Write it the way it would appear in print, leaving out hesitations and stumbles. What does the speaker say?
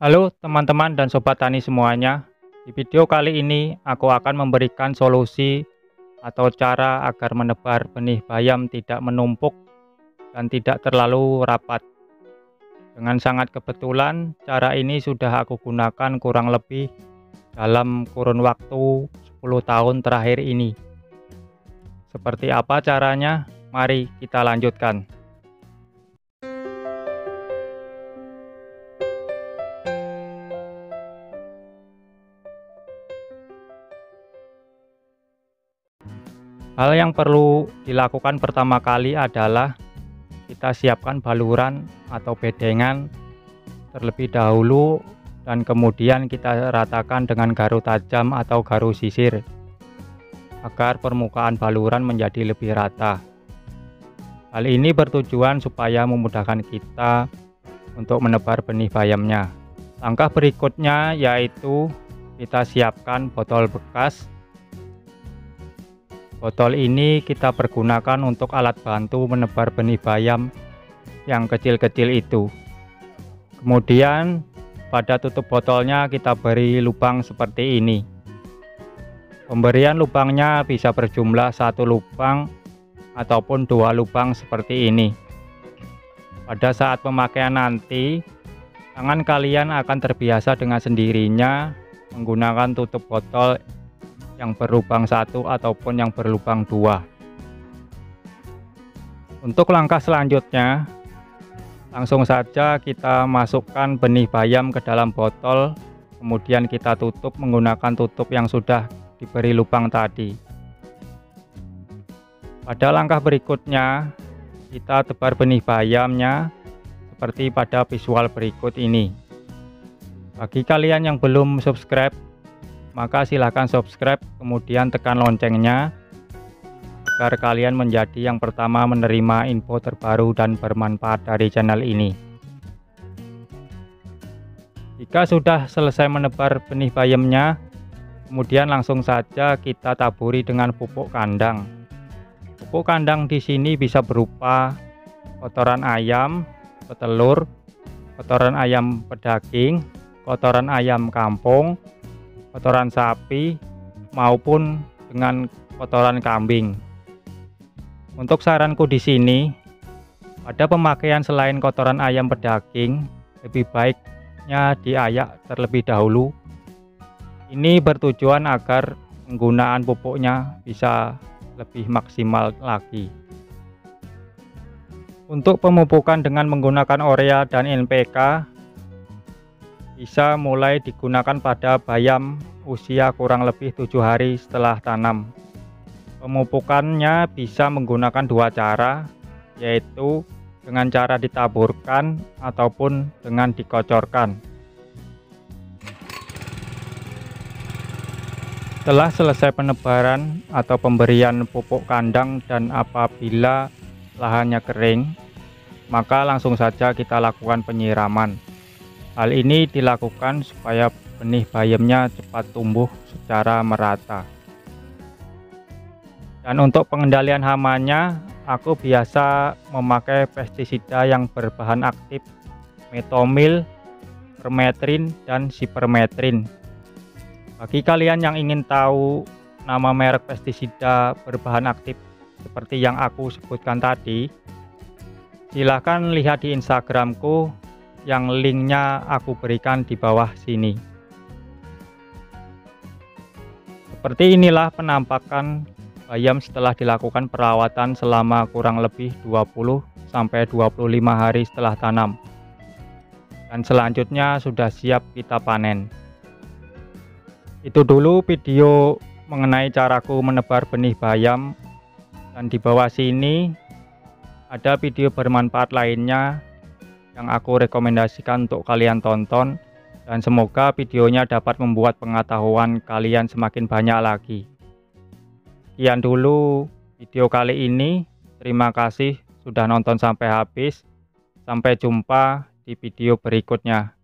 Halo teman-teman dan sobat tani semuanya. Di video kali ini aku akan memberikan solusi atau cara agar menebar benih bayam tidak menumpuk dan tidak terlalu rapat. Dengan sangat kebetulan cara ini sudah aku gunakan kurang lebih dalam kurun waktu 10 tahun terakhir ini. Seperti apa caranya? Mari kita lanjutkan. Hal yang perlu dilakukan pertama kali adalah kita siapkan baluran atau bedengan terlebih dahulu dan kemudian kita ratakan dengan garu tajam atau garu sisir agar permukaan baluran menjadi lebih rata. Hal ini bertujuan supaya memudahkan kita untuk menebar benih bayamnya. Langkah berikutnya yaitu kita siapkan botol bekas. Botol ini kita pergunakan untuk alat bantu menebar benih bayam yang kecil-kecil itu. Kemudian pada tutup botolnya kita beri lubang seperti ini. Pemberian lubangnya bisa berjumlah 1 lubang ataupun 2 lubang seperti ini. Pada saat pemakaian nanti, tangan kalian akan terbiasa dengan sendirinya menggunakan tutup botol yang berlubang 1 ataupun yang berlubang 2. Untuk langkah selanjutnya, langsung saja kita masukkan benih bayam ke dalam botol, kemudian kita tutup menggunakan tutup yang sudah diberi lubang tadi. Pada langkah berikutnya, kita tebar benih bayamnya seperti pada visual berikut ini. Bagi kalian yang belum subscribe, maka silahkan subscribe, kemudian tekan loncengnya agar kalian menjadi yang pertama menerima info terbaru dan bermanfaat dari channel ini. Jika sudah selesai menebar benih bayamnya, kemudian langsung saja kita taburi dengan pupuk kandang. Pupuk kandang di sini bisa berupa kotoran ayam, petelur, kotoran ayam pedaging, kotoran ayam kampung, kotoran sapi, maupun dengan kotoran kambing. Untuk saranku di sini, pada pemakaian selain kotoran ayam pedaging, lebih baiknya diayak terlebih dahulu. Ini bertujuan agar penggunaan pupuknya bisa lebih maksimal lagi. Untuk pemupukan dengan menggunakan urea dan NPK, bisa mulai digunakan pada bayam usia kurang lebih 7 hari setelah tanam. Pemupukannya bisa menggunakan 2 cara, yaitu dengan cara ditaburkan ataupun dengan dikocorkan. Setelah selesai penebaran atau pemberian pupuk kandang dan apabila lahannya kering, maka langsung saja kita lakukan penyiraman. Hal ini dilakukan supaya benih bayamnya cepat tumbuh secara merata. Dan untuk pengendalian hamanya, aku biasa memakai pestisida yang berbahan aktif metomil, permetrin, dan sipermetrin. Bagi kalian yang ingin tahu nama merek pestisida berbahan aktif seperti yang aku sebutkan tadi, silahkan lihat di Instagramku yang linknya aku berikan di bawah sini. Seperti inilah penampakan bayam setelah dilakukan perawatan selama kurang lebih 20-25 hari setelah tanam. Dan selanjutnya sudah siap kita panen. Itu dulu video mengenai caraku menebar benih bayam, dan di bawah sini ada video bermanfaat lainnya yang aku rekomendasikan untuk kalian tonton, dan semoga videonya dapat membuat pengetahuan kalian semakin banyak lagi. Sekian dulu video kali ini. Terima kasih sudah nonton sampai habis. Sampai jumpa di video berikutnya.